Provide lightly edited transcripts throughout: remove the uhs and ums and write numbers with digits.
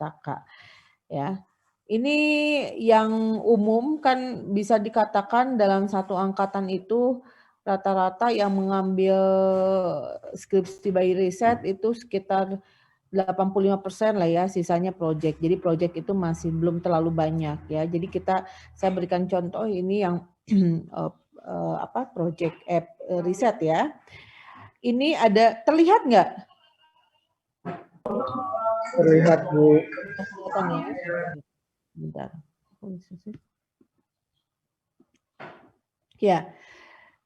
pustaka ya. Ini yang umum kan bisa dikatakan dalam satu angkatan itu rata-rata yang mengambil skripsi by riset itu sekitar 85% lah ya, sisanya project. Jadi project itu masih belum terlalu banyak ya. Jadi saya berikan contoh ini yang project riset ya. Ini ada terlihat nggak? Terlihat Bu. Kelihatan ya. Bentar. Ya,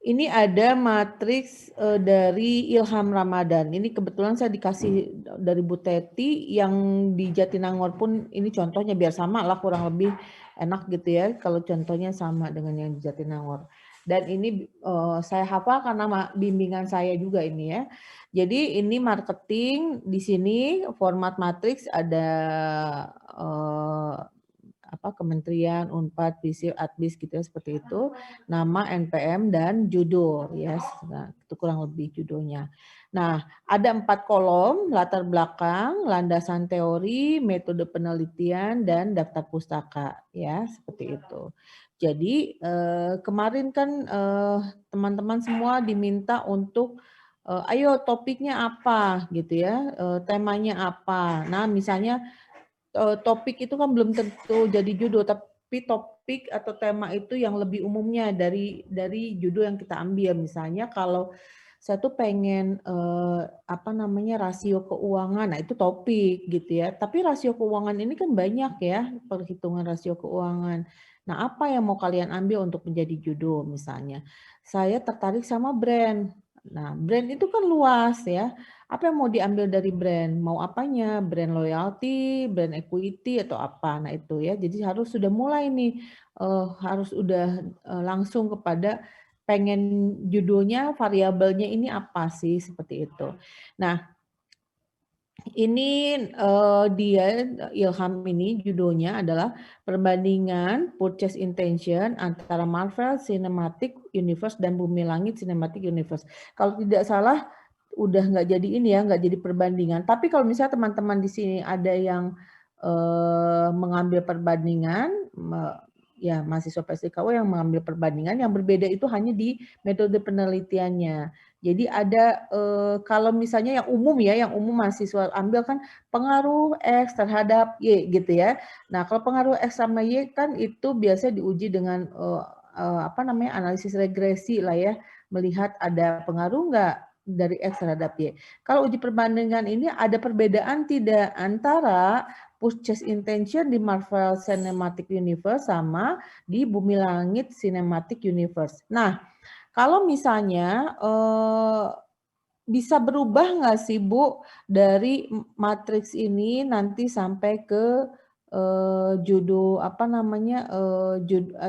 ini ada matriks dari Ilham Ramadan. Ini kebetulan saya dikasih dari Bu Teti yang di Jatinangor pun ini contohnya biar sama lah kurang lebih enak gitu ya kalau contohnya sama dengan yang di Jatinangor. Dan ini saya hafal karena bimbingan saya juga ini ya. Jadi ini marketing di sini format matriks ada kementerian, Unpad, Visip, Adbis gitu ya seperti itu, nama, NPM dan judul ya, nah, itu kurang lebih judulnya. Nah, ada 4 kolom, latar belakang, landasan teori, metode penelitian dan daftar pustaka ya, seperti itu. Jadi kemarin kan teman-teman semua diminta untuk ayo topiknya apa gitu ya, temanya apa. Nah, misalnya topik itu kan belum tentu jadi judul, tapi topik atau tema itu yang lebih umumnya dari judul yang kita ambil. Misalnya kalau saya tuh pengen rasio keuangan, nah itu topik gitu ya. Tapi rasio keuangan ini kan banyak ya, perhitungan rasio keuangan. Nah, apa yang mau kalian ambil untuk menjadi judul misalnya? Saya tertarik sama brand. Nah, brand itu kan luas ya. Apa yang mau diambil dari brand? Mau apanya? Brand loyalty, brand equity atau apa? Nah itu ya. Jadi harus sudah mulai nih, harus udah langsung kepada pengen judulnya, variabelnya ini apa sih seperti itu. Nah ini dia Ilham ini judulnya adalah perbandingan purchase intention antara Marvel Cinematic Universe dan Bumi Langit Cinematic Universe. Kalau tidak salah udah nggak jadi ini ya, nggak jadi perbandingan. Tapi kalau misalnya teman-teman di sini ada yang mengambil perbandingan, ya mahasiswa PSIKU yang mengambil perbandingan, yang berbeda itu hanya di metode penelitiannya. Jadi ada kalau misalnya yang umum mahasiswa ambil kan pengaruh X terhadap Y gitu ya. Nah kalau pengaruh X sama Y kan itu biasa diuji dengan analisis regresi lah ya, melihat ada pengaruh nggak dari X terhadap Y. Kalau uji perbandingan ini ada perbedaan tidak antara purchase intention di Marvel Cinematic Universe sama di Bumi Langit Cinematic Universe. Nah, kalau misalnya bisa berubah nggak sih Bu dari matriks ini nanti sampai ke judul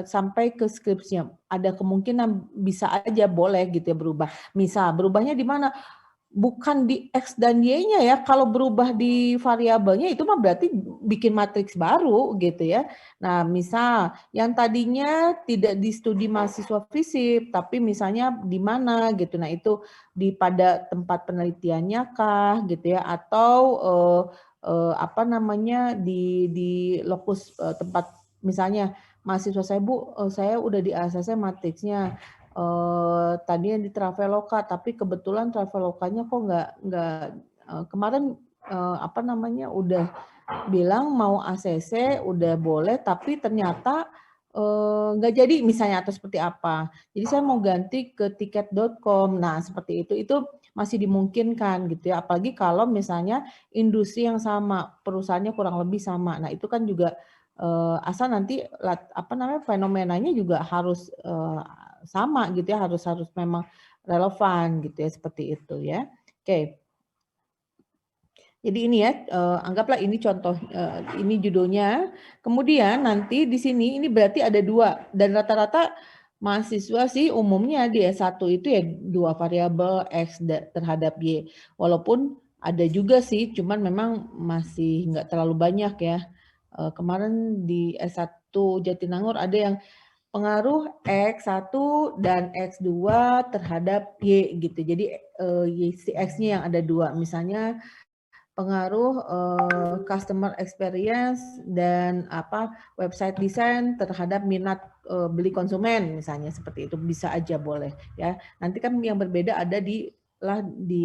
sampai ke skripsinya? Ada kemungkinan bisa aja boleh gitu ya berubah. Misal berubahnya di mana? Bukan di X dan Y-nya ya, kalau berubah di variabelnya itu mah berarti bikin matriks baru gitu ya. Nah misal yang tadinya tidak di studi mahasiswa fisip, tapi misalnya di mana gitu, nah itu pada tempat penelitiannya kah gitu ya, atau di lokus tempat misalnya mahasiswa saya Bu, saya udah di ASS matriksnya tadinya di Traveloka, tapi kebetulan Travelokanya kok nggak kemarin udah bilang mau ACC udah boleh, tapi ternyata nggak jadi misalnya atau seperti apa. Jadi saya mau ganti ke tiket.com. Nah seperti itu masih dimungkinkan gitu ya. Apalagi kalau misalnya industri yang sama, perusahaannya kurang lebih sama. Nah itu kan juga asal nanti fenomenanya juga harus sama gitu ya, harus memang relevan gitu ya, seperti itu ya. Oke. Jadi ini ya, anggaplah ini contoh, ini judulnya. Kemudian nanti di sini ini berarti ada 2 dan rata-rata mahasiswa sih umumnya di S1 itu ya 2 variabel X terhadap Y. Walaupun ada juga sih, cuman memang masih nggak terlalu banyak ya. Kemarin di S1 Jatinangor ada yang pengaruh X1 dan X2 terhadap Y gitu. Jadi si X-nya yang ada 2. Misalnya pengaruh customer experience dan website design terhadap minat beli konsumen, misalnya seperti itu, bisa aja boleh ya. Nanti kan yang berbeda ada di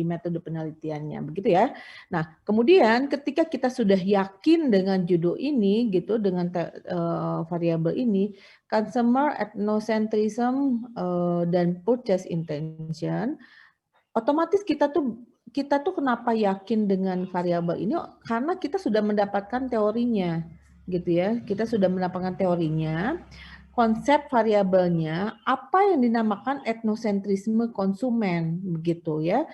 metode penelitiannya, begitu ya. Nah, kemudian ketika kita sudah yakin dengan judul ini gitu, dengan variabel ini, customer ethnocentrism dan purchase intention, otomatis kita tuh kenapa yakin dengan variabel ini? Karena kita sudah mendapatkan teorinya, gitu ya. Kita sudah mendapatkan teorinya, konsep variabelnya, apa yang dinamakan etnosentrisme konsumen, begitu ya.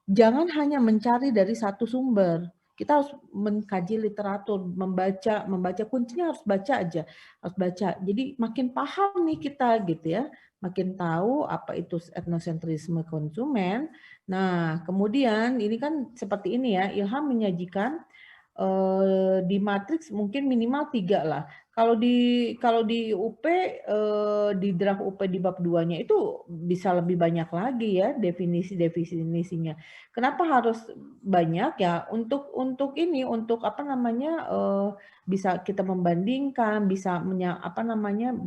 Jangan hanya mencari dari satu sumber. Kita harus mengkaji literatur, membaca kuncinya harus baca aja, harus baca. Jadi makin paham nih kita gitu ya, makin tahu apa itu etnosentrisme konsumen. Nah, kemudian ini kan seperti ini ya, Ilham menyajikan di matriks mungkin minimal 3 lah. Kalau di UP, di draft UP di bab 2-nya itu bisa lebih banyak lagi ya definisinya. Kenapa harus banyak ya? Untuk ini, untuk bisa kita membandingkan, bisa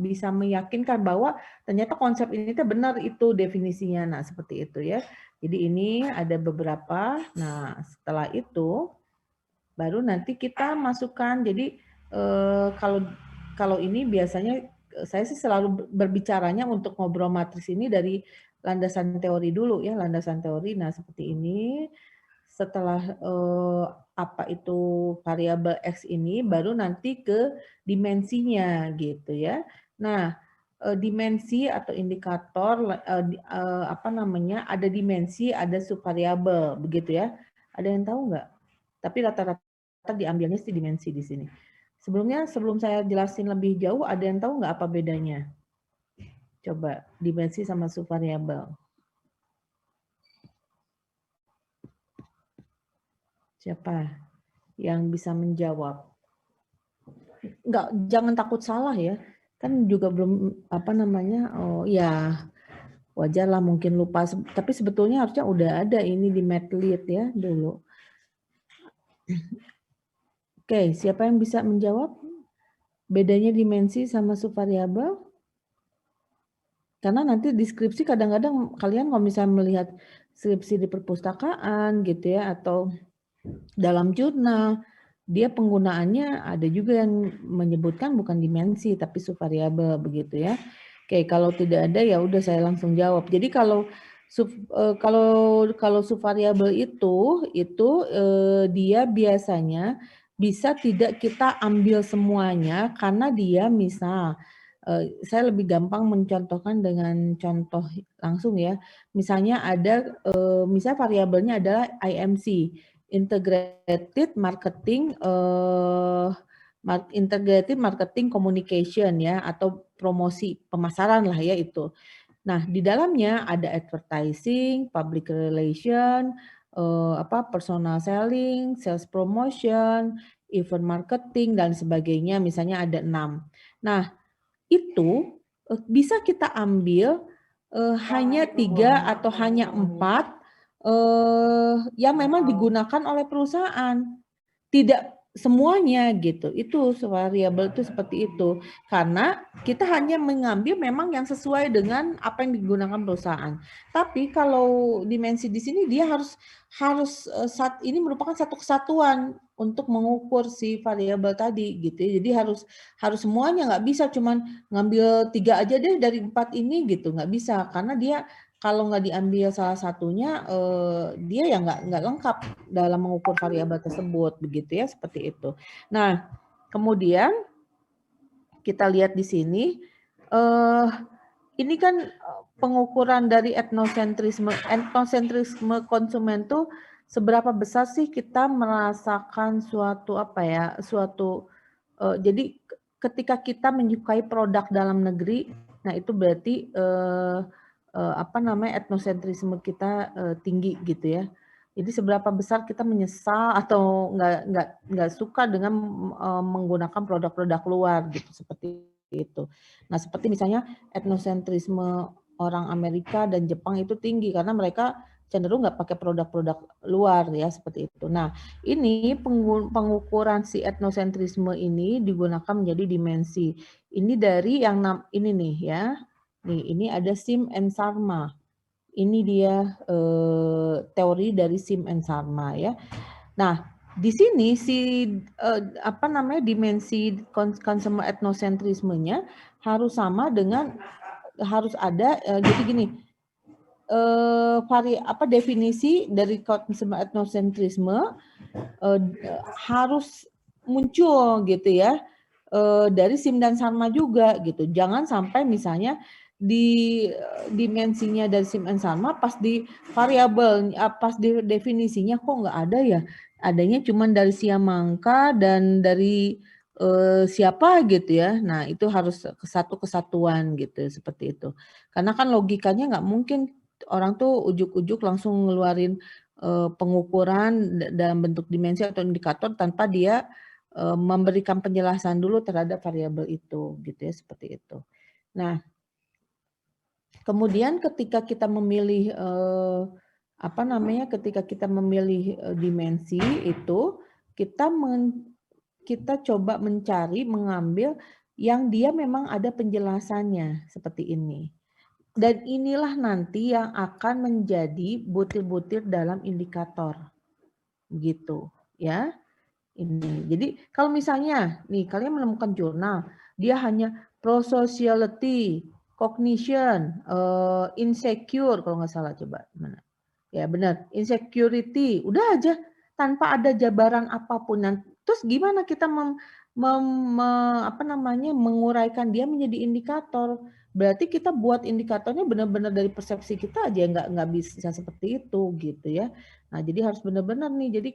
bisa meyakinkan bahwa ternyata konsep ini tuh benar itu definisinya. Nah, seperti itu ya. Jadi ini ada beberapa. Nah, setelah itu baru nanti kita masukkan. Jadi kalau ini biasanya saya sih selalu berbicaranya untuk ngobrol matriks ini dari landasan teori dulu ya, landasan teori. Nah, seperti ini. Setelah apa itu variabel X ini, baru nanti ke dimensinya gitu ya. Nah, dimensi atau indikator ada dimensi, ada subvariabel begitu ya. Ada yang tahu nggak? Tapi rata-rata diambilnya sih dimensi di sini. Sebelum saya jelasin lebih jauh, ada yang tahu nggak apa bedanya? Coba dimensi sama subvariabel. Siapa yang bisa menjawab? Nggak, jangan takut salah ya. Kan juga belum oh ya wajar lah mungkin lupa. Tapi sebetulnya harusnya udah ada ini di Madlit ya dulu. Oke, siapa yang bisa menjawab? Bedanya dimensi sama subvariabel? Karena nanti deskripsi kadang-kadang kalian kalau misalnya melihat skripsi di perpustakaan gitu ya, atau dalam jurnal, dia penggunaannya ada juga yang menyebutkan bukan dimensi tapi subvariabel begitu ya. Oke, kalau tidak ada ya udah saya langsung jawab. Jadi kalau subvariabel itu dia biasanya bisa tidak kita ambil semuanya karena dia misal saya lebih gampang mencontohkan dengan contoh langsung ya. Misalnya ada misal variabelnya adalah IMC, integrated marketing communication ya, atau promosi pemasaran lah ya itu. Nah, di dalamnya ada advertising, public relation, personal selling, sales promotion, event marketing dan sebagainya, misalnya ada 6. Nah, itu bisa kita ambil hanya 3 atau hanya 4 yang memang digunakan oleh perusahaan. Tidak semuanya gitu. Itu variabel itu seperti itu. Karena kita hanya mengambil memang yang sesuai dengan apa yang digunakan perusahaan. Tapi kalau dimensi di sini dia harus ini merupakan satu kesatuan untuk mengukur si variabel tadi gitu ya. Jadi harus semuanya, nggak bisa cuman ngambil 3 aja deh dari 4 ini gitu, nggak bisa karena dia kalau nggak diambil salah satunya dia ya nggak lengkap dalam mengukur variabel tersebut begitu ya, seperti itu. Nah, kemudian kita lihat di sini ini kan pengukuran dari etnosentrisme konsumen tuh seberapa besar sih kita merasakan jadi ketika kita menyukai produk dalam negeri, nah itu berarti etnosentrisme kita tinggi gitu ya. Jadi seberapa besar kita menyesal atau nggak suka dengan menggunakan produk-produk luar gitu, seperti itu. Nah, seperti misalnya etnosentrisme orang Amerika dan Jepang itu tinggi karena mereka cenderung nggak pakai produk-produk luar ya seperti itu. Nah, ini pengukuran si etnosentrisme ini digunakan menjadi dimensi. Ini dari yang ini nih ya. Nih, ini ada Sim and Sarma. Ini dia teori dari Sim and Sarma ya. Nah, di sini si apa namanya dimensi consumer etnosentrismenya harus sama dengan harus ada jadi gini. Definisi dari consumer etnosentrisme harus muncul gitu ya dari Sim dan Sarma juga gitu. Jangan sampai misalnya di dimensinya dari Sim dan Sarma pas di variabel pas di definisinya kok nggak ada ya. Adanya cuma dari Siamangka dan dari siapa gitu ya. Nah, itu harus kesatuan gitu seperti itu. Karena kan logikanya nggak mungkin orang tuh ujuk-ujuk langsung ngeluarin pengukuran dalam bentuk dimensi atau indikator tanpa dia memberikan penjelasan dulu terhadap variabel itu gitu ya seperti itu. Nah, kemudian ketika kita memilih ketika kita memilih dimensi itu kita coba mencari mengambil yang dia memang ada penjelasannya seperti ini. Dan inilah nanti yang akan menjadi butir-butir dalam indikator. Gitu, ya. Ini. Jadi kalau misalnya nih kalian menemukan jurnal, dia hanya prosociality, cognition, insecure kalau nggak salah coba mana. Ya benar, insecurity, udah aja tanpa ada jabaran apapun. Terus gimana kita menguraikan dia menjadi indikator? Berarti kita buat indikatornya benar-benar dari persepsi kita aja nggak bisa seperti itu gitu ya. Nah jadi harus benar-benar nih. Jadi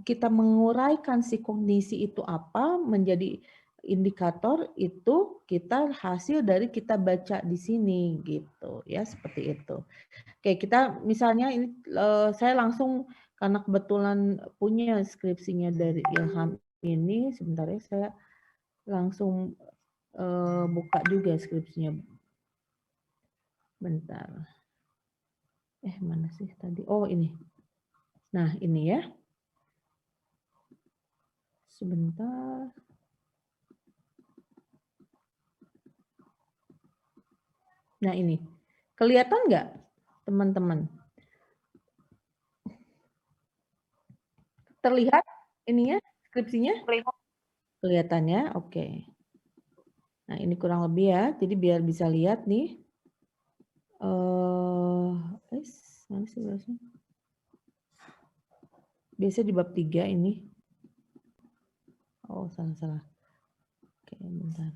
kita menguraikan si kognisi itu apa menjadi indikator itu kita hasil dari kita baca di sini gitu ya seperti itu. Oke kita misalnya ini saya langsung karena kebetulan punya skripsinya dari Ilham ini sebentar ya saya langsung buka juga skripsinya. Bentar. Mana sih tadi? Oh ini. Nah ini ya. Sebentar. Nah ini. Kelihatan nggak teman-teman? Terlihat ininya skripsinya? Kelihatannya? Oke. Nah ini kurang lebih ya. Jadi biar bisa lihat nih. Mana sih bahasanya? Biasa di bab 3 ini. Oh, salah. Oke, bentar.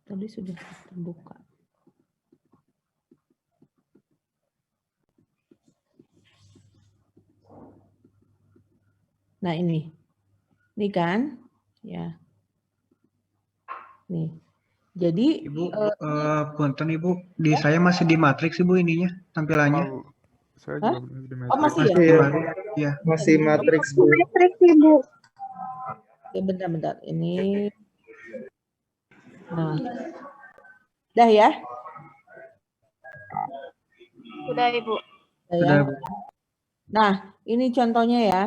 Tadi sudah terbuka. Nah, ini. Ini kan? Ya. Nih. Jadi Ibu, punten Ibu, di saya masih di matriks Ibu ininya tampilannya. Saya juga di matriks. Oh, masih ya? Iya. Masih matriks Bu. Matriks Ibu. Oke, bentar. Ini. Nah. Dah ya? Sudah Ibu. Sudah ya? Nah, ini contohnya ya.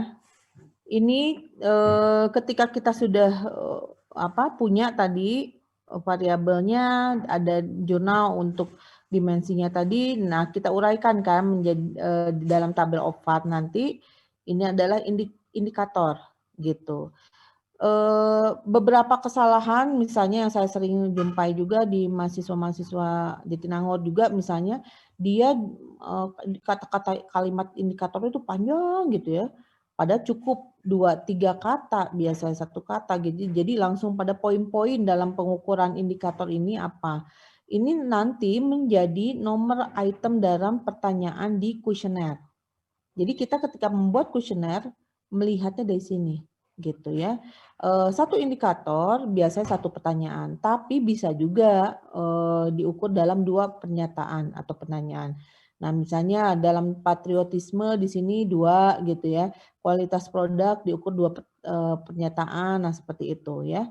Ini ketika kita sudah punya tadi variabelnya, ada jurnal untuk dimensinya tadi. Nah, kita uraikan kan menjadi di dalam tabel OVAT nanti. Ini adalah indikator gitu. Beberapa kesalahan misalnya yang saya sering jumpai juga di mahasiswa-mahasiswa Jatinangor juga misalnya dia kata-kata kalimat indikator itu panjang gitu ya. Padahal cukup 2-3 kata, biasanya 1 kata gitu. Jadi langsung pada poin-poin dalam pengukuran indikator ini apa. Ini nanti menjadi nomor item dalam pertanyaan di kuesioner. Jadi kita ketika membuat kuesioner melihatnya dari sini gitu ya. Satu indikator biasanya 1 pertanyaan, tapi bisa juga diukur dalam 2 pernyataan atau pertanyaan. Nah, misalnya dalam patriotisme di sini 2 gitu ya. Kualitas produk diukur 2 pernyataan, nah seperti itu ya.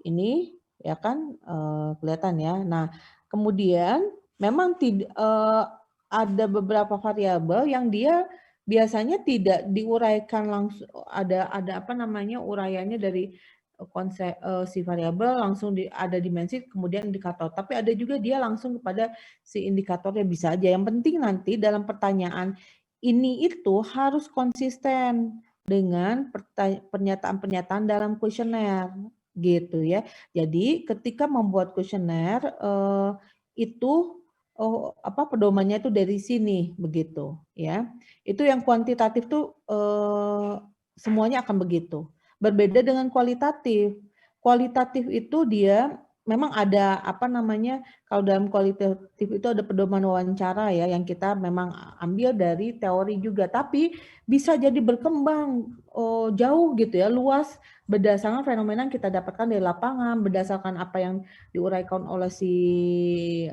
Ini ya kan kelihatan ya. Nah, kemudian memang ada beberapa variabel yang dia biasanya tidak diuraikan langsung, ada apa namanya uraiannya dari konsep si variabel langsung ada dimensi kemudian indikator, tapi ada juga dia langsung kepada si indikatornya, bisa aja. Yang penting nanti dalam pertanyaan ini itu harus konsisten dengan pernyataan-pernyataan dalam kuesioner gitu ya. Jadi ketika membuat kuesioner itu pedomannya itu dari sini begitu ya. Itu yang kuantitatif tuh semuanya akan begitu. Berbeda dengan kualitatif. Kualitatif itu dia memang ada apa namanya, kalau dalam kualitatif itu ada pedoman wawancara ya yang kita memang ambil dari teori juga, tapi bisa jadi berkembang jauh gitu ya, luas berdasarkan fenomena yang kita dapatkan dari lapangan, berdasarkan apa yang diuraikan oleh si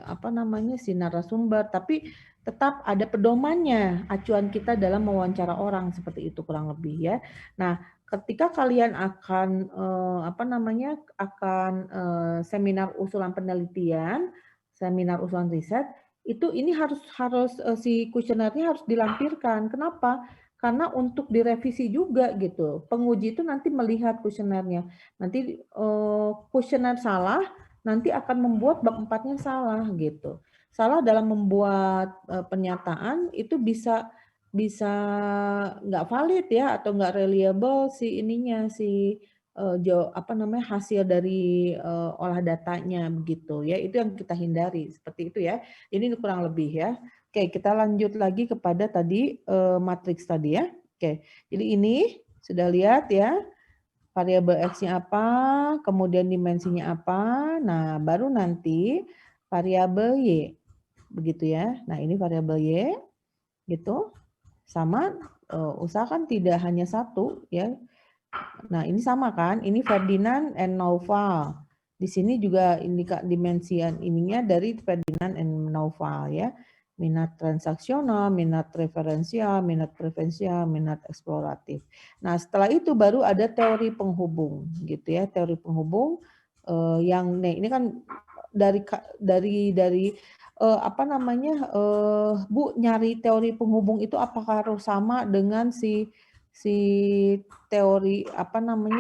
apa namanya si narasumber, tapi tetap ada pedomannya, acuan kita dalam mewawancara orang seperti itu kurang lebih ya. Nah, ketika kalian akan seminar usulan penelitian, seminar usulan riset, itu ini harus si kuesionernya harus dilampirkan. Kenapa? Karena untuk direvisi juga gitu. Penguji itu nanti melihat kuesionernya. Nanti kuesioner salah, nanti akan membuat bab 4-nya salah gitu. Salah dalam membuat pernyataan itu bisa nggak valid ya atau nggak reliable si ininya hasil dari olah datanya begitu ya, itu yang kita hindari seperti itu ya. Ini kurang lebih ya. Oke, kita lanjut lagi kepada tadi matriks tadi ya. Oke, jadi ini sudah lihat ya variabel X-nya apa, kemudian dimensinya apa. Nah, baru nanti variabel Y. Begitu ya. Nah, ini variabel Y gitu. Sama usahakan tidak hanya satu ya. Nah, ini sama kan? Ini Ferdinand and Naufal. Di sini juga dimensian ininya dari Ferdinand and Naufal ya. Minat transaksional, minat referensial, minat preferensial, minat eksploratif. Nah, setelah itu baru ada teori penghubung gitu ya. Teori penghubung yang ini kan dari Bu, nyari teori penghubung itu apakah harus sama dengan si teori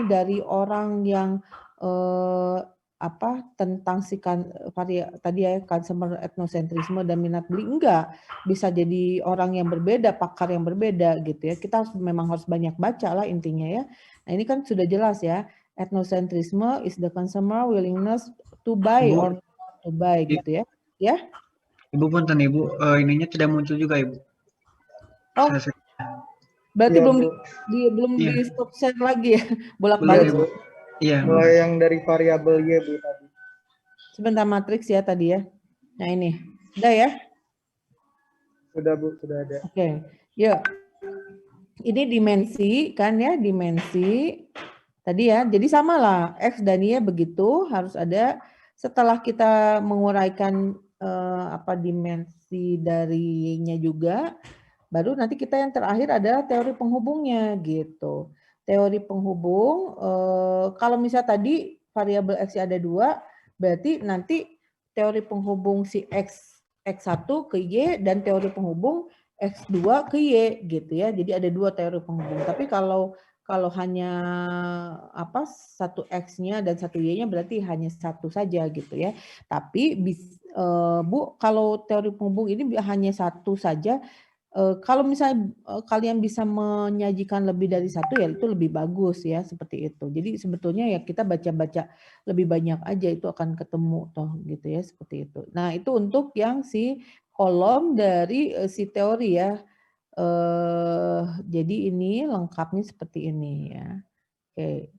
dari orang yang tentang tadi ya consumer etnosentrisme dan minat beli? Enggak, bisa jadi orang yang berbeda, pakar yang berbeda gitu ya. Kita memang harus banyak baca lah intinya ya. Nah, ini kan sudah jelas ya, etnosentrisme is the consumer willingness to buy or not to buy gitu ya. Ya. Ibu punten Ibu, ininya tidak muncul juga Ibu. Oh, berarti Iya, belum Iya. di stop share lagi ya, Belum bolak-balik. Ibu. Iya. Mulai yang dari variabel Y Bu tadi. Sebentar, matriks ya tadi ya. Nah ini, udah ya? Sudah Bu, sudah ada. Oke, yuk. Ini dimensi kan ya, dimensi tadi ya. Jadi samalah X dan Y begitu harus ada. Setelah kita menguraikan dimensi darinya juga, baru nanti kita yang terakhir adalah teori penghubungnya gitu. Teori penghubung, kalau misalnya tadi variabel X ada 2, berarti nanti teori penghubung si X1 ke Y dan teori penghubung X2 ke Y gitu ya. Jadi ada 2 teori penghubung. Tapi kalau hanya satu X-nya dan satu Y-nya berarti hanya satu saja gitu ya. Tapi Bu, kalau teori penghubung ini hanya satu saja, kalau misalnya kalian bisa menyajikan lebih dari satu ya itu lebih bagus ya, seperti itu. Jadi sebetulnya ya kita baca-baca lebih banyak aja itu akan ketemu toh gitu ya, seperti itu. Nah, itu untuk yang si kolom dari si teori ya. Jadi ini lengkapnya seperti ini ya. Oke.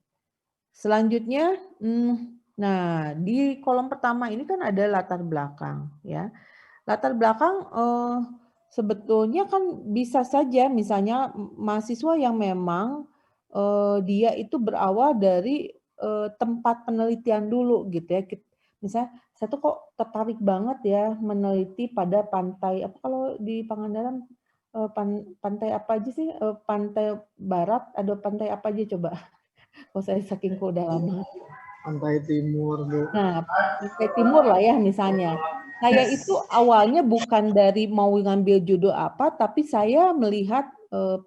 Selanjutnya, nah di kolom pertama ini kan ada latar belakang ya. Latar belakang sebetulnya kan bisa saja misalnya mahasiswa yang memang dia itu berawal dari tempat penelitian dulu gitu ya. Misalnya saya tuh kok tertarik banget ya meneliti pada pantai apa, kalau di Pangandaran pantai apa aja sih, pantai barat ada pantai apa aja coba? Kalau saya saking udah lama. Pantai Timur Bu. Nah, pantai timur lah ya misalnya. Saya itu awalnya bukan dari mau ngambil judul apa, tapi saya melihat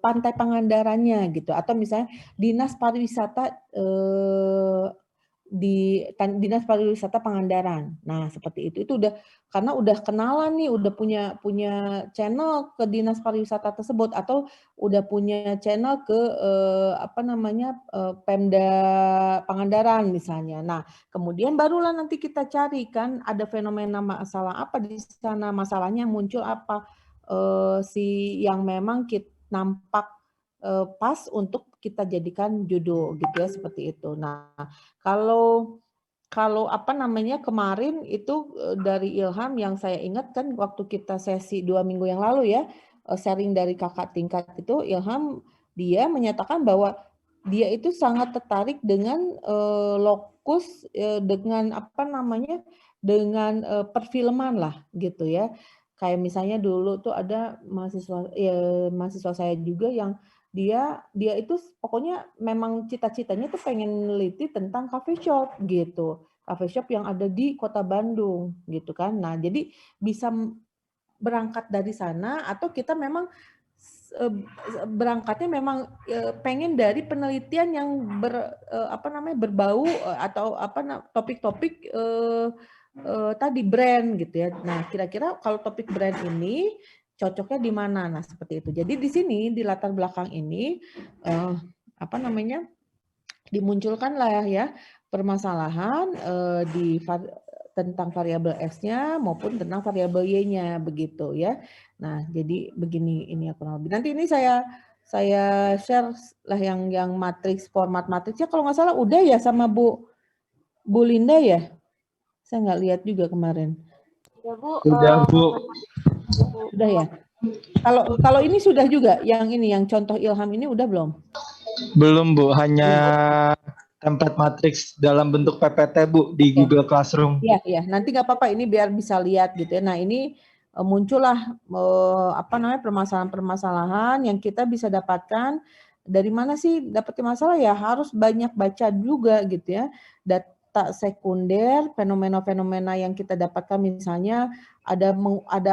Pantai Pangandarannya gitu, atau misalnya Dinas Pariwisata Dinas Pariwisata Pangandaran. Nah, seperti itu. Itu udah karena udah kenalan nih, udah punya channel ke Dinas Pariwisata tersebut, atau udah punya channel ke Pemda Pangandaran misalnya. Nah, kemudian barulah nanti kita cari kan ada fenomena masalah apa di sana, masalahnya muncul apa si yang memang nampak pas untuk kita jadikan judul gitu ya, seperti itu. Nah, kalau kemarin itu dari Ilham yang saya ingat kan waktu kita sesi 2 minggu yang lalu ya, sharing dari kakak tingkat itu, Ilham dia menyatakan bahwa dia itu sangat tertarik dengan lokus dengan dengan perfilman lah gitu ya. Kayak misalnya dulu tuh ada mahasiswa saya juga yang dia itu pokoknya memang cita-citanya tuh pengen meneliti tentang coffee shop gitu. Coffee shop yang ada di Kota Bandung gitu kan. Nah, jadi bisa berangkat dari sana atau kita memang berangkatnya memang pengen dari penelitian yang berbau atau topik-topik tadi brand gitu ya. Nah, kira-kira kalau topik brand ini cocoknya di mana? Nah, seperti itu. Jadi di sini di latar belakang ini dimunculkanlah ya permasalahan tentang variabel X-nya maupun tentang variabel Y-nya begitu ya. Nah, jadi begini ini ya kurang lebih. Nanti ini saya share lah yang format matriksnya kalau nggak salah udah ya sama Bu Linda ya. Saya nggak lihat juga kemarin. Ya, Bu. Sudah, Bu. Sudah ya. Kalau ini sudah juga yang contoh Ilham ini udah belum? Belum, Bu, hanya template matriks dalam bentuk PPT, Bu, di Google Classroom. Iya. Nanti nggak apa-apa, ini biar bisa lihat gitu ya. Nah, ini muncullah permasalahan-permasalahan yang kita bisa dapatkan. Dari mana sih dapatnya masalah ya? Harus banyak baca juga gitu ya. Data sekunder, fenomena-fenomena yang kita dapatkan misalnya ada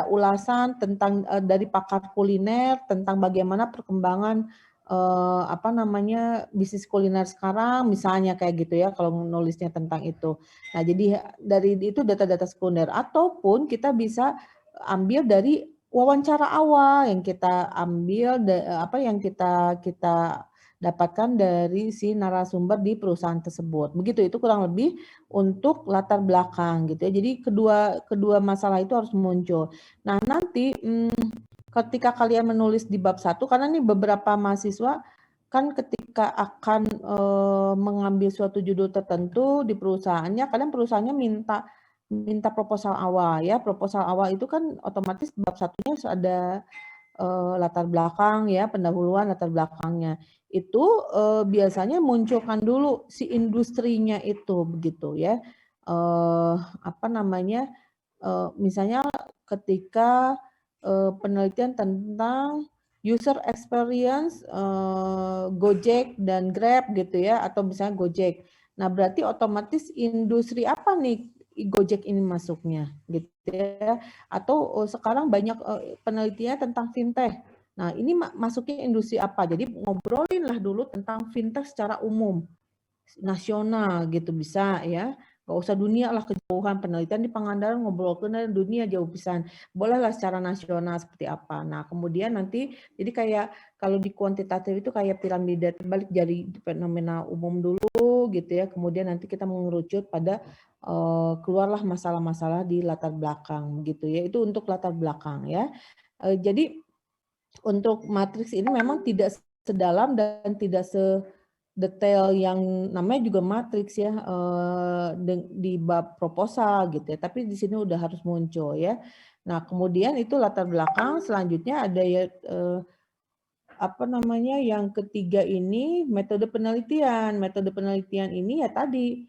ulasan tentang dari pakar kuliner tentang bagaimana perkembangan bisnis kuliner sekarang misalnya kayak gitu ya kalau nulisnya tentang itu. Nah, jadi dari itu data-data sekunder ataupun kita bisa ambil dari wawancara awal yang kita ambil yang kita dapatkan dari si narasumber di perusahaan tersebut. Begitu, itu kurang lebih untuk latar belakang gitu ya. Jadi kedua masalah itu harus muncul. Nah, nanti ketika kalian menulis di bab 1, karena ini beberapa mahasiswa kan ketika akan mengambil suatu judul tertentu di perusahaannya, kadang perusahaannya minta proposal awal ya. Proposal awal itu kan otomatis bab 1-nya harus ada latar belakang ya, pendahuluan latar belakangnya. Itu biasanya munculkan dulu si industrinya itu begitu ya. Misalnya ketika penelitian tentang user experience Gojek dan Grab gitu ya, atau misalnya Gojek. Nah, berarti otomatis industri apa nih Gojek ini masuknya gitu ya. Atau sekarang banyak penelitian tentang fintech. Nah, ini masuknya industri apa? Jadi ngobrolin lah dulu tentang fintech secara umum, nasional gitu bisa ya. Gak usah dunia lah, kejauhan penelitian di Pangandaran ngobrol ke dunia jauh pisan. Bolehlah secara nasional seperti apa. Nah, kemudian nanti jadi kayak kalau di kuantitatif itu kayak piramida terbalik, jadi fenomena umum dulu gitu ya. Kemudian nanti kita mengerucut pada keluarlah masalah-masalah di latar belakang gitu ya. Itu untuk latar belakang ya. Jadi untuk matriks ini memang tidak sedalam dan tidak detail yang namanya juga matriks ya di bab proposal gitu ya, tapi di sini udah harus muncul ya. Nah, kemudian itu latar belakang, selanjutnya ada ya yang ketiga ini metode penelitian. Metode penelitian ini ya tadi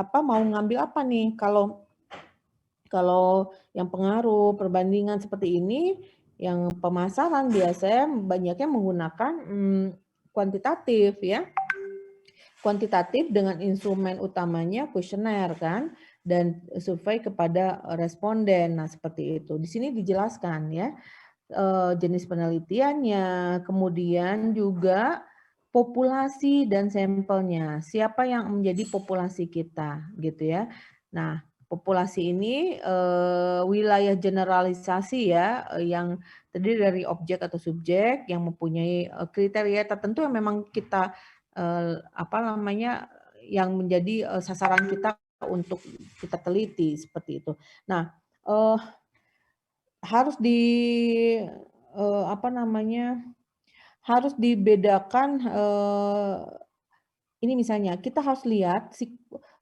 mau ngambil apa nih, kalau yang pengaruh perbandingan seperti ini, yang pemasaran biasanya banyaknya menggunakan kuantitatif ya. Kuantitatif dengan instrumen utamanya kuesioner kan. dan survei kepada responden. Nah, seperti itu. Di sini dijelaskan ya jenis penelitiannya, kemudian juga populasi dan sampelnya. Siapa yang menjadi populasi kita, gitu ya. Nah, populasi ini wilayah generalisasi ya, yang terdiri dari objek atau subjek yang mempunyai kriteria tertentu yang memang kita yang menjadi sasaran kita untuk kita teliti seperti itu. Nah, harus harus dibedakan. Ini misalnya kita harus lihat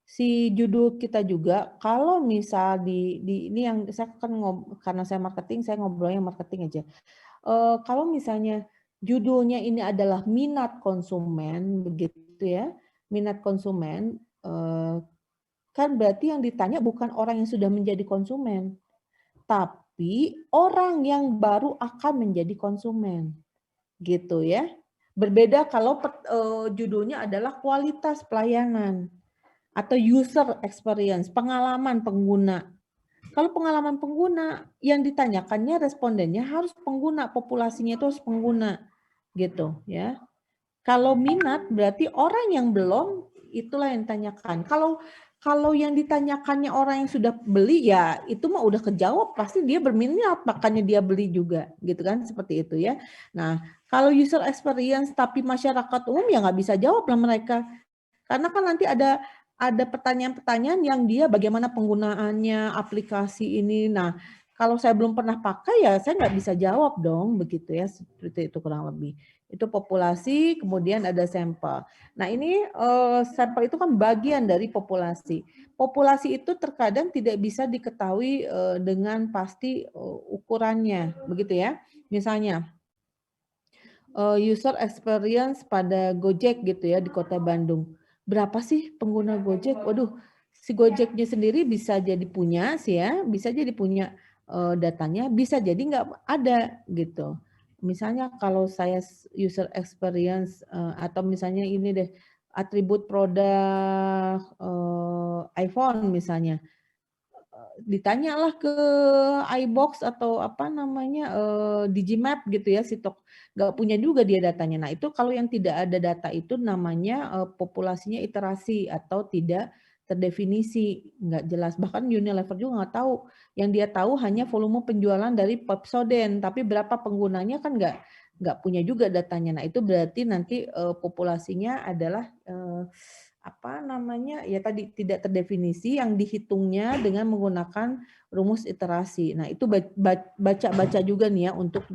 si judul kita juga. Kalau misal di ini yang saya kan karena saya marketing, saya ngobrolnya marketing aja. Kalau misalnya judulnya ini adalah minat konsumen, begitu ya, minat konsumen, kan berarti yang ditanya bukan orang yang sudah menjadi konsumen, tapi orang yang baru akan menjadi konsumen, gitu ya. Berbeda kalau judulnya adalah kualitas pelayanan atau user experience, pengalaman pengguna. Kalau pengalaman pengguna, yang ditanyakannya respondennya harus pengguna, populasinya itu harus pengguna, gitu ya. Kalau minat berarti orang yang belum, itulah yang ditanyakan. Kalau yang ditanyakannya orang yang sudah beli, ya itu mah udah kejawab, pasti dia berminat, makanya dia beli juga, gitu kan, seperti itu ya. Nah, kalau user experience tapi masyarakat umum ya nggak bisa jawab lah mereka, karena kan nanti ada pertanyaan-pertanyaan yang dia bagaimana penggunaannya aplikasi ini. Nah, kalau saya belum pernah pakai ya saya nggak bisa jawab dong, begitu ya, seperti itu kurang lebih. Itu populasi, kemudian ada sampel. Nah, ini sampel itu kan bagian dari populasi. Populasi itu terkadang tidak bisa diketahui dengan pasti ukurannya, begitu ya. Misalnya user experience pada Gojek gitu ya di Kota Bandung. Berapa sih pengguna Gojek? Waduh, si Gojeknya sendiri bisa jadi punya sih ya, bisa jadi punya datanya, bisa jadi nggak ada gitu. Misalnya kalau saya user experience atau misalnya ini deh atribut produk iPhone misalnya, ditanyalah ke iBox atau apa namanya Digimap gitu ya, Sitok nggak punya juga dia datanya. Nah itu kalau yang tidak ada data itu namanya populasinya iterasi atau tidak terdefinisi, nggak jelas. Bahkan Unilever juga nggak tahu. Yang dia tahu hanya volume penjualan dari Pepsodent, tapi berapa penggunanya kan nggak punya juga datanya. Nah itu berarti nanti populasinya adalah ya tadi tidak terdefinisi yang dihitungnya dengan menggunakan rumus iterasi. Nah, itu baca juga nih ya untuk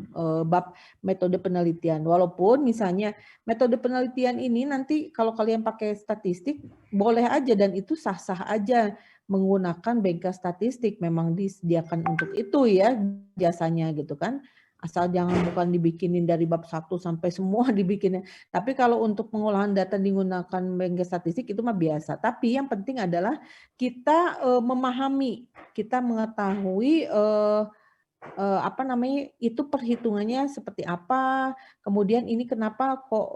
bab metode penelitian. Walaupun misalnya metode penelitian ini nanti kalau kalian pakai statistik boleh aja dan itu sah-sah aja menggunakan bengkel statistik, memang disediakan untuk itu ya jasanya gitu kan. Asal jangan bukan dibikinin dari bab 1 sampai semua dibikinnya. Tapi kalau untuk pengolahan data digunakan bengkel statistik itu mah biasa. Tapi yang penting adalah kita memahami, kita mengetahui itu perhitungannya seperti apa, kemudian ini kenapa kok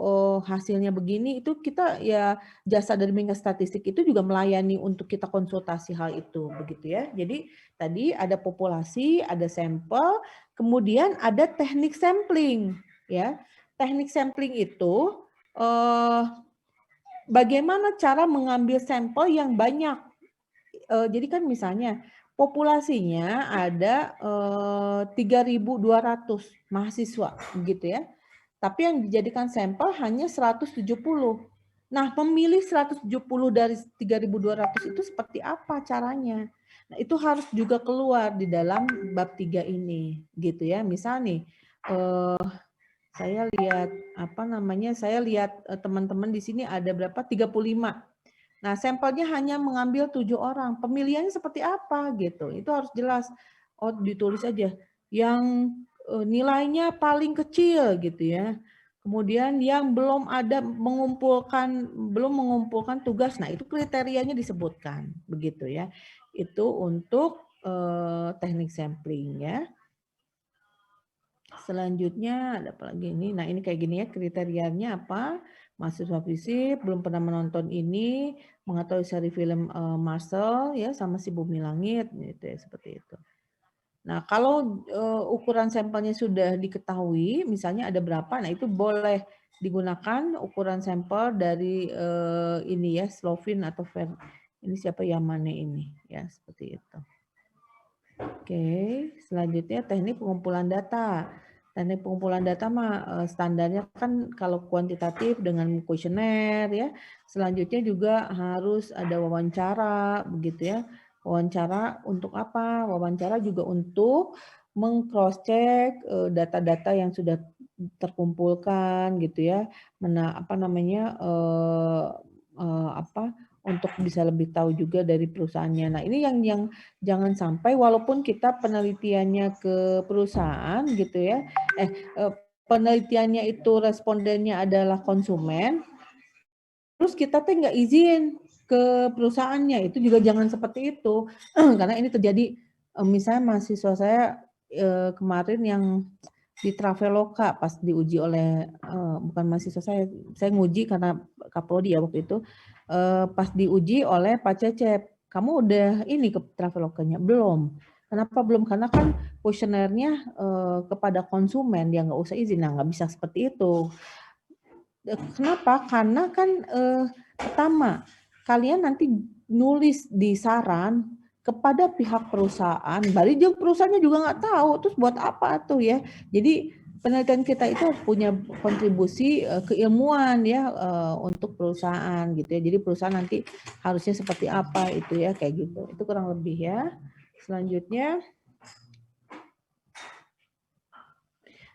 hasilnya begini, itu kita ya jasa dari bengkel statistik itu juga melayani untuk kita konsultasi hal itu, begitu ya. Jadi tadi ada populasi, ada sampel, kemudian ada teknik sampling, ya. Teknik sampling itu bagaimana cara mengambil sampel yang banyak. Jadi kan misalnya populasinya ada 3.200 mahasiswa gitu ya. Tapi yang dijadikan sampel hanya 170. Nah, memilih 170 dari 3.200 itu seperti apa caranya? Nah, itu harus juga keluar di dalam bab 3 ini gitu ya. Misal nih saya lihat teman-teman di sini ada berapa? 35. Nah, sampelnya hanya mengambil 7 orang. Pemilihannya seperti apa gitu. Itu harus jelas. Oh, ditulis aja yang nilainya paling kecil gitu ya. Kemudian yang belum mengumpulkan tugas. Nah, itu kriterianya disebutkan begitu ya. Itu untuk teknik sampling ya. Selanjutnya ada apa lagi ini? Nah, ini kayak gini ya, kriterianya apa? mahasiswa FISIP belum pernah menonton ini, mengetahui seri film Marcel ya sama si Bumi Langit gitu ya, seperti itu. Nah, kalau ukuran sampelnya sudah diketahui, misalnya ada berapa, nah itu boleh digunakan ukuran sampel dari ini ya, Slovin atau ini siapa Yamane ini ya, seperti itu. Oke, selanjutnya teknik pengumpulan data. Teknik pengumpulan data mah standarnya kan kalau kuantitatif dengan kuesioner ya. Selanjutnya juga harus ada wawancara begitu ya. Wawancara untuk apa? Wawancara juga untuk meng-cross check data-data yang sudah terkumpulkan gitu ya. Untuk bisa lebih tahu juga dari perusahaannya. Nah, ini yang jangan sampai walaupun kita penelitiannya ke perusahaan gitu ya, penelitiannya itu respondennya adalah konsumen, terus kita tuh nggak izin ke perusahaannya, itu juga jangan seperti itu. Karena ini terjadi, misalnya mahasiswa saya kemarin yang di Traveloka pas diuji oleh, bukan mahasiswa saya nguji karena Kaprodi ya waktu itu, pas diuji oleh Pak Cecep, kamu udah ini ke Travelokanya? Belum. Kenapa belum? Karena kan kuesionernya kepada konsumen, dia nggak usah izin. Nah, nggak bisa seperti itu. Kenapa? Karena kan pertama, kalian nanti nulis di saran kepada pihak perusahaan, balik juga perusahaannya juga nggak tahu, terus buat apa tuh ya? Jadi penelitian kita itu punya kontribusi keilmuan ya untuk perusahaan gitu ya. Jadi perusahaan nanti harusnya seperti apa itu ya kayak gitu. Itu kurang lebih ya. Selanjutnya,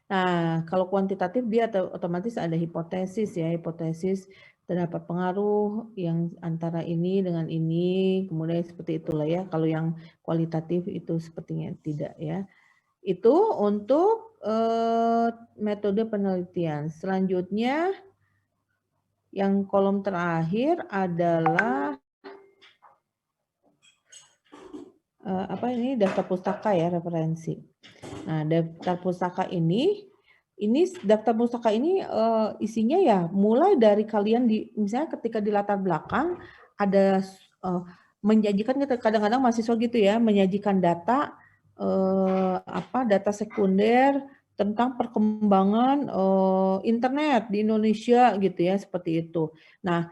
nah kalau kuantitatif dia otomatis ada hipotesis ya, hipotesis terdapat pengaruh yang antara ini dengan ini, kemudian seperti itulah ya. Kalau yang kualitatif itu sepertinya tidak ya. Itu untuk metode penelitian. Selanjutnya yang kolom terakhir adalah daftar pustaka ya, referensi. Nah, daftar pustaka ini daftar pustaka ini isinya ya mulai dari kalian misalnya ketika di latar belakang ada menyajikan, kadang-kadang mahasiswa gitu ya, menyajikan data data sekunder tentang perkembangan internet di Indonesia gitu ya, seperti itu. Nah,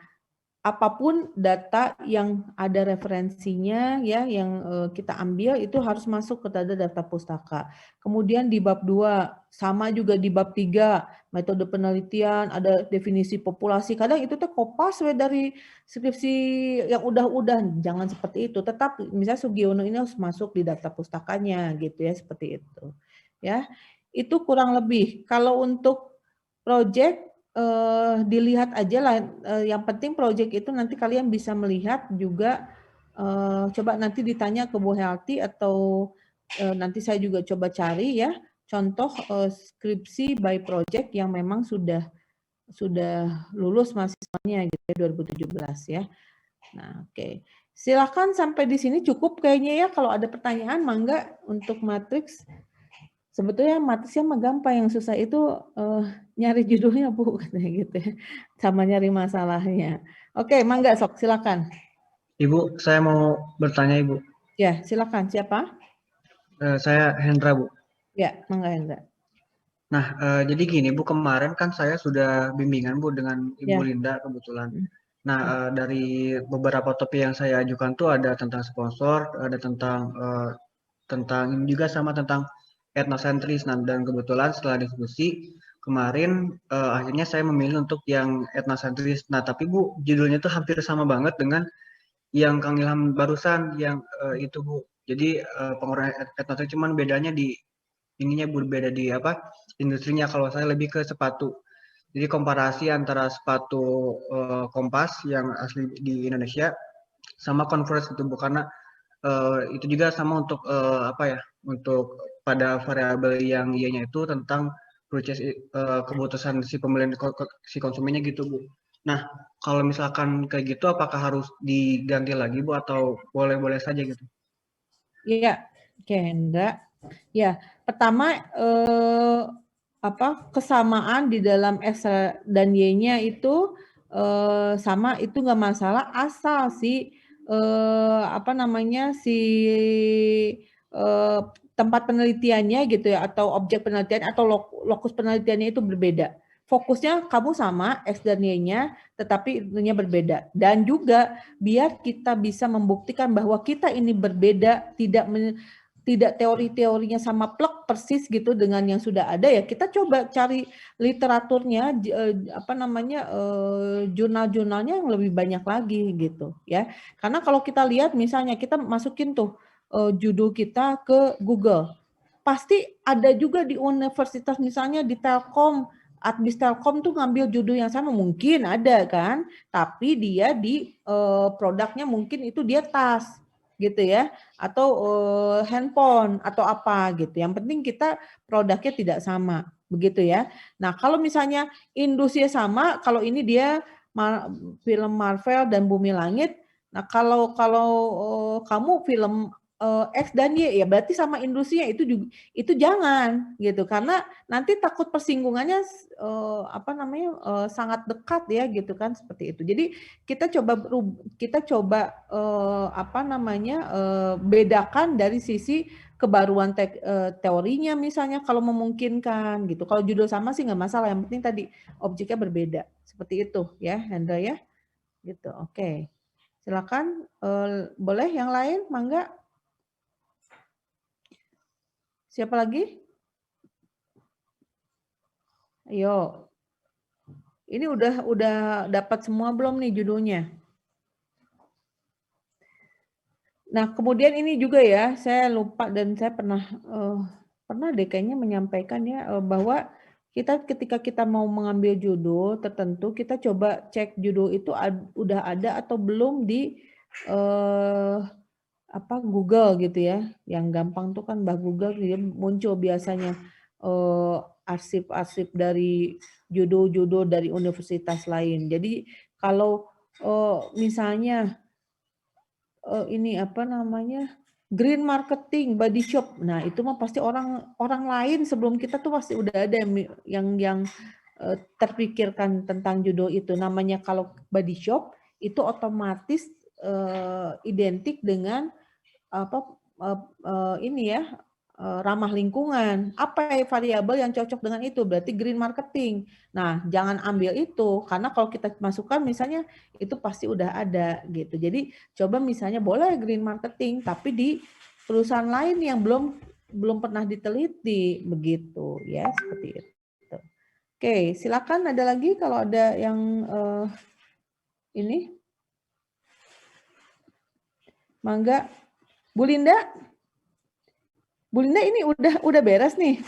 apapun data yang ada referensinya ya, yang kita ambil itu harus masuk ke daftar pustaka. Kemudian di bab 2 sama juga di bab 3 metode penelitian, ada definisi populasi. Kadang itu tuh kopas dari skripsi yang udah-udah, jangan seperti itu. Tetap misalnya Sugiono ini harus masuk di daftar pustakanya gitu ya, seperti itu. Ya. Itu kurang lebih. Kalau untuk project dilihat aja lah, yang penting project itu nanti kalian bisa melihat juga, coba nanti ditanya ke Bu Helti atau nanti saya juga coba cari ya, contoh skripsi by project yang memang sudah lulus mahasiswanya gitu ya, 2017 ya. Nah, oke. Silakan sampai di sini cukup kayaknya ya, kalau ada pertanyaan mangga untuk matriks. Sebetulnya matriksnya mah gampang, yang susah itu nyari judulnya Bu, katanya gitu ya. Sama nyari masalahnya. Oke, mangga sok, silakan. Ibu, saya mau bertanya Ibu. Ya, silakan. Siapa? Saya Hendra Bu. Ya, mangga Hendra. Nah, jadi gini Bu, kemarin kan saya sudah bimbingan Bu dengan Ibu Linda kebetulan. Nah, dari beberapa topik yang saya ajukan tuh ada tentang sponsor, ada tentang ini juga sama tentang etnosentris. Nah, dan kebetulan setelah diskusi kemarin akhirnya saya memilih untuk yang etnosentris. Nah, tapi Bu, judulnya tuh hampir sama banget dengan yang Kang Ilham barusan yang itu Bu. Jadi penguraian etnosentris, cuman bedanya di ininya berbeda di industrinya. Kalau saya lebih ke sepatu. Jadi komparasi antara sepatu Kompas yang asli di Indonesia sama Converse gitu Bu, karena itu juga sama untuk untuk pada variabel yang ianya itu tentang purchase keputusan si pembelian si konsumennya gitu Bu. Nah, kalau misalkan kayak gitu apakah harus diganti lagi Bu atau boleh-boleh saja gitu? Iya, oke Hendra. Ya, pertama kesamaan di dalam X dan Y-nya itu sama, itu nggak masalah asal si tempat penelitiannya gitu ya, atau objek penelitian atau lokus penelitiannya itu berbeda. Fokusnya kamu sama X dan Y-nya, tetapi itunya berbeda. Dan juga biar kita bisa membuktikan bahwa kita ini berbeda, tidak teori-teorinya sama plek persis gitu dengan yang sudah ada, ya kita coba cari literaturnya, jurnal-jurnalnya yang lebih banyak lagi gitu ya. Karena kalau kita lihat misalnya kita masukin tuh judul kita ke Google, pasti ada juga di universitas, misalnya di Telkom, Adbis Telkom tuh ngambil judul yang sama, mungkin ada kan, tapi dia di produknya mungkin itu dia tas gitu ya, atau handphone atau apa gitu. Yang penting kita produknya tidak sama, begitu ya. Nah, kalau misalnya industri sama, kalau ini dia film Marvel dan Bumi Langit. Nah, kalau kamu film X dan Y, ya berarti sama industrinya itu jangan gitu, karena nanti takut persinggungannya sangat dekat ya gitu kan, seperti itu. Jadi kita coba bedakan dari sisi kebaruan teorinya misalnya kalau memungkinkan gitu. Kalau judul sama sih nggak masalah, yang penting tadi objeknya berbeda, seperti itu ya Hendra ya gitu. Oke, silakan boleh yang lain, mangga. Siapa lagi? Ayo. Ini udah dapat semua belum nih judulnya? Nah, kemudian ini juga ya, saya lupa dan saya pernah deh kayaknya menyampaikan ya, bahwa ketika kita mau mengambil judul tertentu, kita coba cek judul itu udah ada atau belum di Google gitu ya. Yang gampang tuh kan Google, dia muncul biasanya arsip-arsip dari judul-judul dari universitas lain. Jadi kalau misalnya green marketing, body shop, nah itu mah pasti orang lain sebelum kita tuh pasti udah ada yang terpikirkan tentang judul itu. Namanya kalau body shop itu otomatis identik dengan ramah lingkungan. Apa variabel yang cocok dengan itu? Berarti green marketing. Nah, jangan ambil itu, karena kalau kita masukkan misalnya itu pasti udah ada gitu. Jadi coba misalnya boleh green marketing, tapi di perusahaan lain yang belum pernah diteliti begitu ya, seperti itu. Oke, silakan ada lagi kalau ada yang ini. Mangga. Bu Linda ini udah beres nih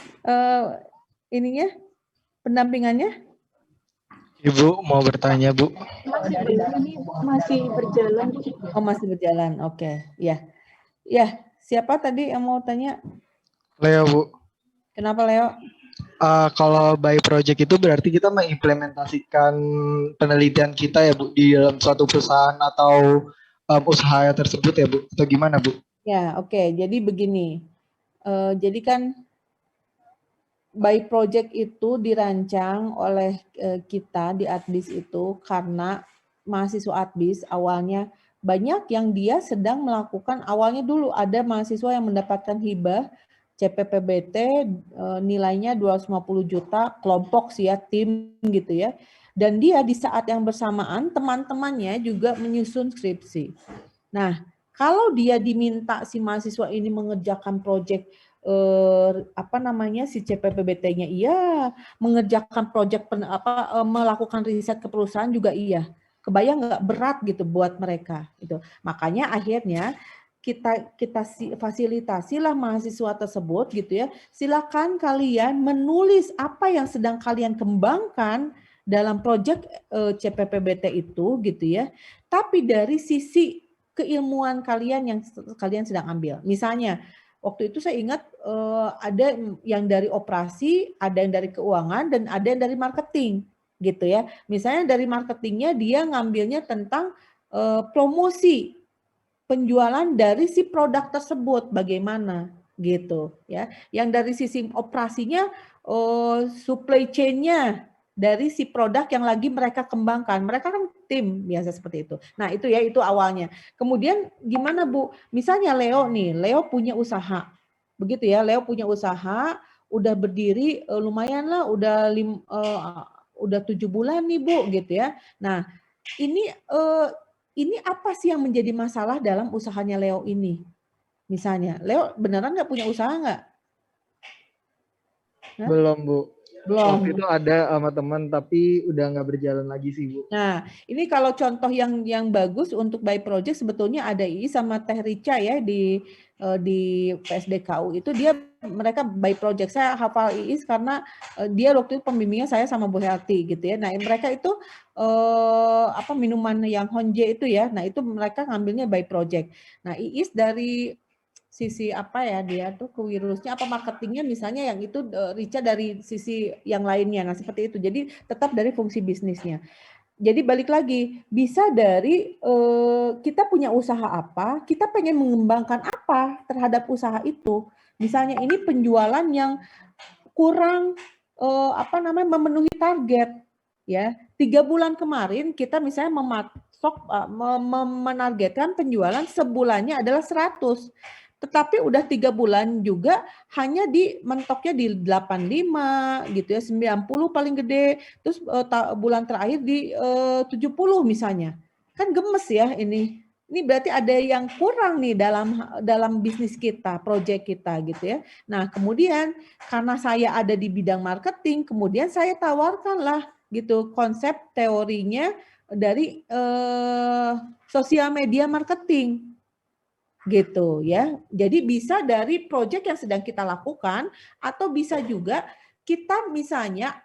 ininya, pendampingannya? Ibu mau bertanya, Bu? Masih berjalan. Oh, masih berjalan. Oke. Ya. Ya, siapa tadi yang mau tanya? Leo, Bu. Kenapa Leo? Kalau by project itu berarti kita mengimplementasikan penelitian kita ya, Bu, di dalam suatu perusahaan atau usaha tersebut ya, Bu? Atau gimana, Bu? Ya, oke. Jadi begini. Jadi kan by project itu dirancang oleh kita di Adbis itu karena mahasiswa Adbis awalnya banyak yang dia sedang melakukan, awalnya dulu ada mahasiswa yang mendapatkan hibah CPPBT nilainya 250 juta, kelompok sih ya, tim gitu ya. Dan dia di saat yang bersamaan teman-temannya juga menyusun skripsi. Nah, kalau dia diminta si mahasiswa ini mengerjakan proyek si CPPBT-nya iya, mengerjakan proyek melakukan riset ke perusahaan juga iya. Kebayang nggak berat gitu buat mereka gitu. Makanya akhirnya kita fasilitasilah mahasiswa tersebut gitu ya. Silakan kalian menulis apa yang sedang kalian kembangkan dalam proyek CPPBT itu gitu ya. Tapi dari sisi keilmuan kalian yang kalian sedang ambil. Misalnya waktu itu saya ingat ada yang dari operasi, ada yang dari keuangan, dan ada yang dari marketing, gitu ya. Misalnya dari marketingnya dia ngambilnya tentang promosi penjualan dari si produk tersebut, bagaimana, gitu ya. Yang dari sisi operasinya supply chain-nya dari si produk yang lagi mereka kembangkan. Mereka kan tim biasa seperti itu. Nah, itu ya, itu awalnya. Kemudian gimana Bu? Misalnya Leo nih, Leo punya usaha. Begitu ya, Leo punya usaha, udah berdiri lumayan lah, udah 7 bulan nih Bu, gitu ya. Nah, ini apa sih yang menjadi masalah dalam usahanya Leo ini? Misalnya, Leo beneran nggak punya usaha nggak? Hah? Belum, Bu. Belum. Waktu itu ada sama teman tapi udah nggak berjalan lagi sih, Bu. Nah, ini kalau contoh yang bagus untuk by project sebetulnya ada Iis sama Teh Rica ya di PSDKU itu mereka by project. Saya hafal Iis karena dia waktu itu pembimbingnya saya sama Bu Helti gitu ya. Nah, mereka itu minuman yang Honje itu ya. Nah, itu mereka ngambilnya by project. Nah, Iis dari sisi apa ya, dia tuh kewirusnya apa marketingnya misalnya, yang itu Rica dari sisi yang lainnya. Nah, seperti itu. Jadi tetap dari fungsi bisnisnya. Jadi balik lagi, bisa dari kita punya usaha apa, kita pengen mengembangkan apa terhadap usaha itu. Misalnya ini penjualan yang kurang memenuhi target, ya. 3 bulan kemarin kita misalnya menargetkan penjualan sebulannya adalah 100. Tetapi udah 3 bulan juga hanya mentoknya di 85 gitu ya, 90 paling gede, terus bulan terakhir di 70 misalnya. Kan gemes ya ini. Ini berarti ada yang kurang nih dalam bisnis kita, proyek kita gitu ya. Nah, kemudian karena saya ada di bidang marketing, kemudian saya tawarkanlah gitu konsep teorinya dari sosial media marketing. Gitu ya. Jadi bisa dari proyek yang sedang kita lakukan, atau bisa juga kita misalnya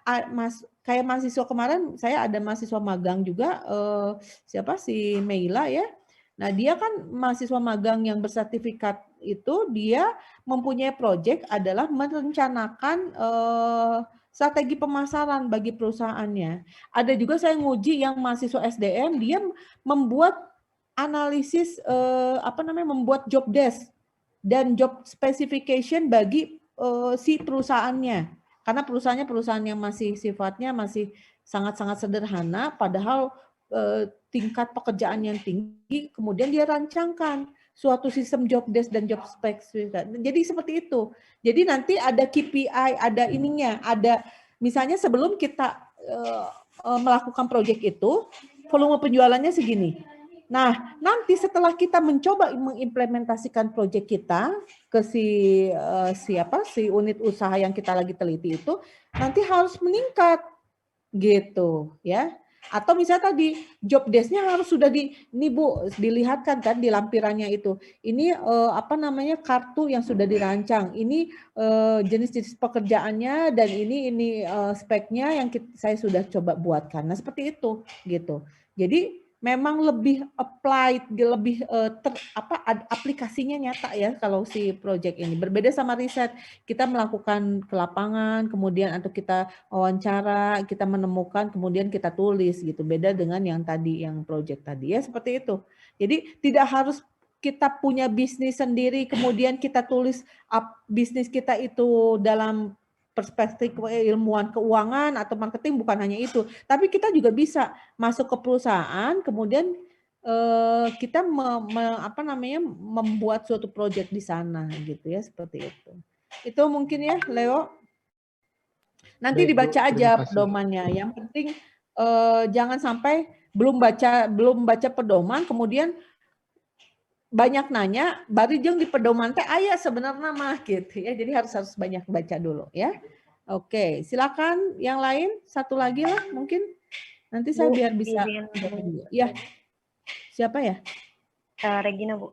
kayak mahasiswa kemarin, saya ada mahasiswa magang juga, siapa si Meila ya. Nah, dia kan mahasiswa magang yang bersertifikat itu, dia mempunyai proyek adalah merencanakan strategi pemasaran bagi perusahaannya. Ada juga saya nguji yang mahasiswa SDM, dia membuat analisis membuat job desk dan job specification bagi si perusahaannya, karena perusahaan yang masih sifatnya masih sangat-sangat sederhana, padahal tingkat pekerjaan yang tinggi, kemudian dia rancangkan suatu sistem job desk dan job specification. Jadi seperti itu. Jadi nanti ada KPI, ada ininya, ada misalnya sebelum kita melakukan proyek itu, volume penjualannya segini. Nah, nanti setelah kita mencoba mengimplementasikan proyek kita ke si unit usaha yang kita lagi teliti itu, nanti harus meningkat gitu ya. Atau misalnya tadi job desk-nya harus sudah ini Bu, dilihatkan kan di lampirannya itu. Ini kartu yang sudah dirancang. Ini jenis-jenis pekerjaannya, dan ini speknya yang saya sudah coba buatkan. Nah, seperti itu gitu. Jadi memang lebih applied, lebih aplikasinya nyata ya kalau si project ini. Berbeda sama riset, kita melakukan ke lapangan, kemudian atau kita wawancara, kita menemukan, kemudian kita tulis gitu. Beda dengan yang tadi, yang project tadi ya, seperti itu. Jadi tidak harus kita punya bisnis sendiri, kemudian kita tulis bisnis kita itu dalam perspektif ilmuwan keuangan atau marketing, bukan hanya itu, tapi kita juga bisa masuk ke perusahaan, kemudian kita membuat suatu proyek di sana gitu ya, seperti itu. Itu mungkin ya, Leo. Nanti dibaca aja pedomannya. Yang penting jangan sampai belum baca pedoman, kemudian banyak nanya, baru jeng di pedoman teh aya sebenarnya mah gitu ya. Jadi harus banyak baca dulu ya. Oke, silakan yang lain, satu lagi lah mungkin. Nanti saya biar bisa. Ya. Siapa ya? Regina, Bu.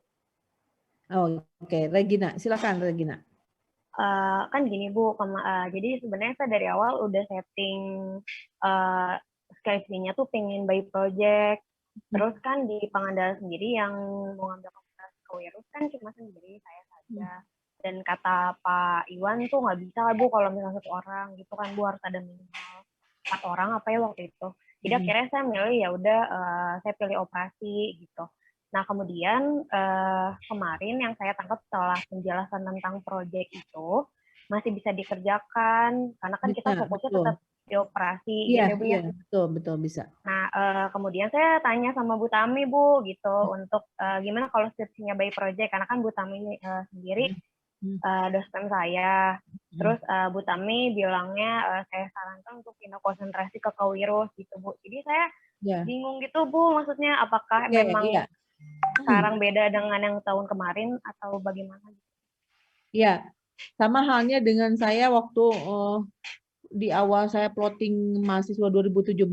Oh, oke, Regina. Silakan Regina. Kan gini Bu, jadi sebenarnya saya dari awal udah setting skripsinya tuh pengen by project. Terus kan di Pangandaran sendiri yang mau ngambil komunitas kewirus kan cuma sendiri saya saja. Dan kata Pak Iwan tuh nggak bisa Bu kalau misalnya 1 orang gitu kan Bu, harus ada minimal 4 orang apa ya waktu itu. Jadi akhirnya saya milih ya udah saya pilih operasi gitu. Nah kemudian kemarin yang saya tangkap setelah penjelasan tentang proyek itu, masih bisa dikerjakan karena kan kita Bisa, fokusnya betul. tetap di operasi Iya, gitu Bu ya. betul bisa. Nah, kemudian saya tanya sama Bu Tami Bu gitu untuk gimana kalau skripsinya by project karena kan Bu Tami sendiri dosen saya. Terus Bu Tami bilangnya saya sarankan untuk pindah konsentrasi ke kewirus gitu Bu. Jadi saya bingung gitu Bu, maksudnya apakah memang sekarang beda dengan yang tahun kemarin atau bagaimana? Ya, sama halnya dengan saya waktu di awal saya plotting mahasiswa 2017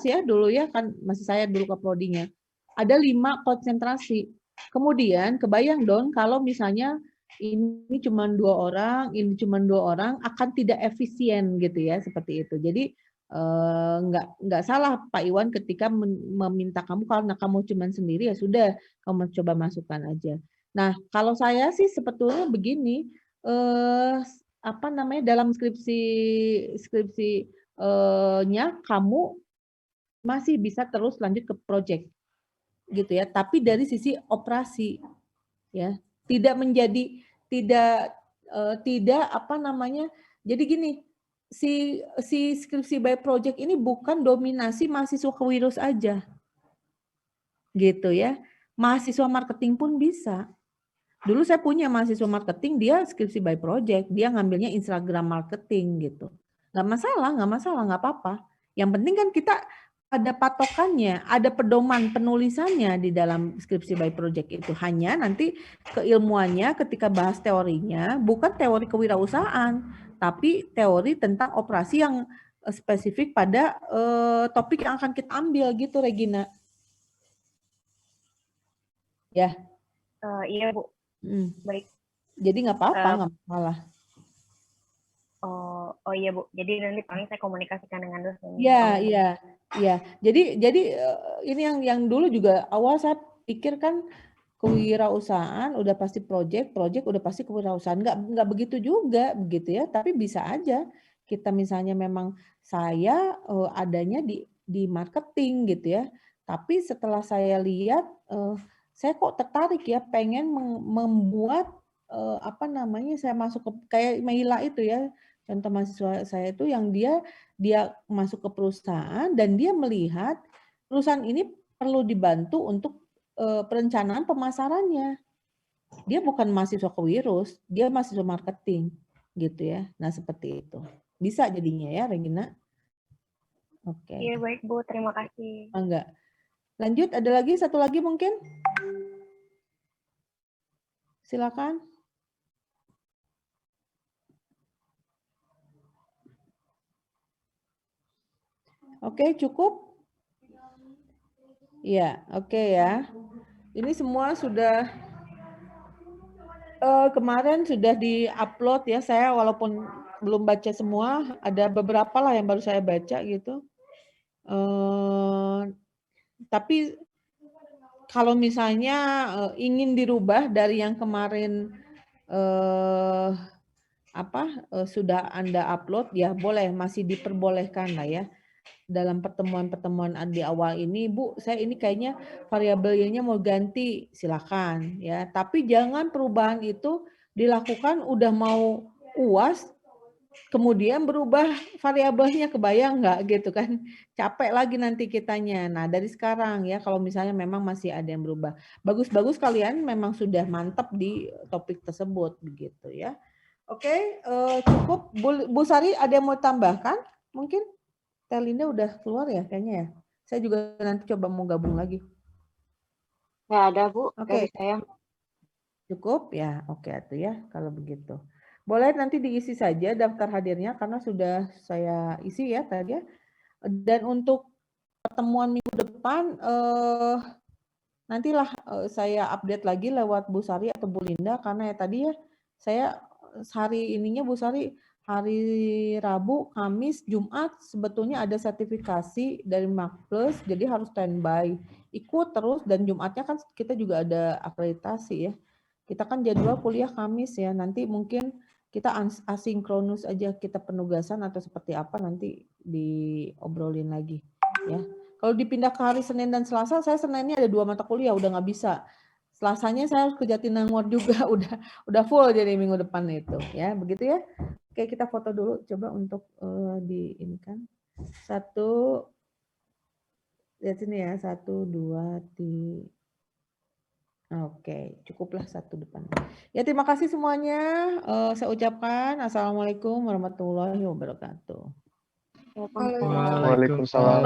ya dulu ya kan masih saya dulu ke plottingnya. Ada 5 konsentrasi. Kemudian kebayang dong kalau misalnya ini cuma 2 orang, ini cuma 2 orang akan tidak efisien gitu ya seperti itu. Jadi nggak salah Pak Iwan ketika meminta kamu karena kamu cuma sendiri ya sudah kamu coba masukkan aja. Nah kalau saya sih sebetulnya begini apa namanya dalam skripsinya kamu masih bisa terus lanjut ke project gitu ya tapi dari sisi operasi ya tidak menjadi tidak apa namanya jadi gini si skripsi by project ini bukan dominasi mahasiswa kewirus aja gitu ya mahasiswa marketing pun bisa. Dulu saya punya mahasiswa marketing, dia skripsi by project, dia ngambilnya Instagram marketing gitu. Nggak masalah, nggak apa-apa. Yang penting kan kita ada patokannya, ada pedoman penulisannya di dalam skripsi by project itu. Hanya nanti keilmuannya ketika bahas teorinya, bukan teori kewirausahaan, tapi teori tentang operasi yang spesifik pada topik yang akan kita ambil gitu, Regina. Ya. Iya Bu. Baik. Jadi nggak apa-apa, nggak masalah. Oh iya Bu. Jadi nanti paling saya komunikasikan dengan dosen. Iya. Jadi ini yang dulu juga awal saya pikir kan kewirausahaan udah pasti project udah pasti kewirausahaan. Nggak begitu juga begitu ya. Tapi bisa aja kita misalnya memang saya adanya di marketing gitu ya. Tapi setelah saya lihat saya kok tertarik ya pengen membuat apa namanya saya masuk ke kayak Meila itu ya contoh mahasiswa saya itu yang dia masuk ke perusahaan dan dia melihat perusahaan ini perlu dibantu untuk perencanaan pemasarannya. Dia bukan mahasiswa kewirus, dia mahasiswa marketing gitu ya. Nah seperti itu bisa jadinya ya Regina. Oke. Iya baik Bu, terima kasih. Enggak. Lanjut, ada lagi satu lagi mungkin? Silakan. Oke, cukup? Iya, oke ya. Ini semua sudah kemarin sudah di-upload ya. Saya walaupun belum baca semua, ada beberapa lah yang baru saya baca gitu. Tapi kalau misalnya ingin dirubah dari yang kemarin sudah Anda upload ya boleh, masih diperbolehkan lah ya. Dalam pertemuan-pertemuan di awal ini, Bu, saya ini kayaknya variabelnya mau ganti, silakan ya. Tapi jangan perubahan itu dilakukan udah mau UAS, kemudian berubah variabelnya, kebayang nggak gitu kan? Capek lagi nanti kitanya. Nah dari sekarang ya, kalau misalnya memang masih ada yang berubah, bagus-bagus kalian memang sudah mantap di topik tersebut begitu ya. Oke, cukup. Bu Sari ada yang mau tambahkan? Mungkin? Telinda udah keluar ya kayaknya ya. Saya juga nanti coba mau gabung lagi. Nggak ada Bu, Oke. dari saya. Cukup ya, oke itu ya kalau begitu. Boleh nanti diisi saja daftar hadirnya karena sudah saya isi ya tadi ya. Dan untuk pertemuan minggu depan, nantilah saya update lagi lewat Bu Sari atau Bu Linda karena ya tadi ya saya hari ininya Bu Sari hari Rabu, Kamis, Jumat sebetulnya ada sertifikasi dari Makplus, jadi harus standby. Ikut terus dan Jumatnya kan kita juga ada akreditasi ya. Kita kan jadwal kuliah Kamis ya, nanti mungkin kita asinkronus aja kita penugasan atau seperti apa nanti diobrolin lagi ya. Kalau dipindah ke hari Senin dan Selasa, saya Seninnya ada 2 mata kuliah, udah nggak bisa. Selasanya saya harus ke Jatinangor juga, udah full jadi minggu depan itu, ya, begitu ya. Oke, kita foto dulu, coba untuk di ini kan. 1, lihat sini ya, 1, 2, 3. Oke, cukuplah 1 depan. Ya, terima kasih semuanya. Saya ucapkan Assalamualaikum warahmatullahi wabarakatuh. Waalaikumsalam. Waalaikumsalam.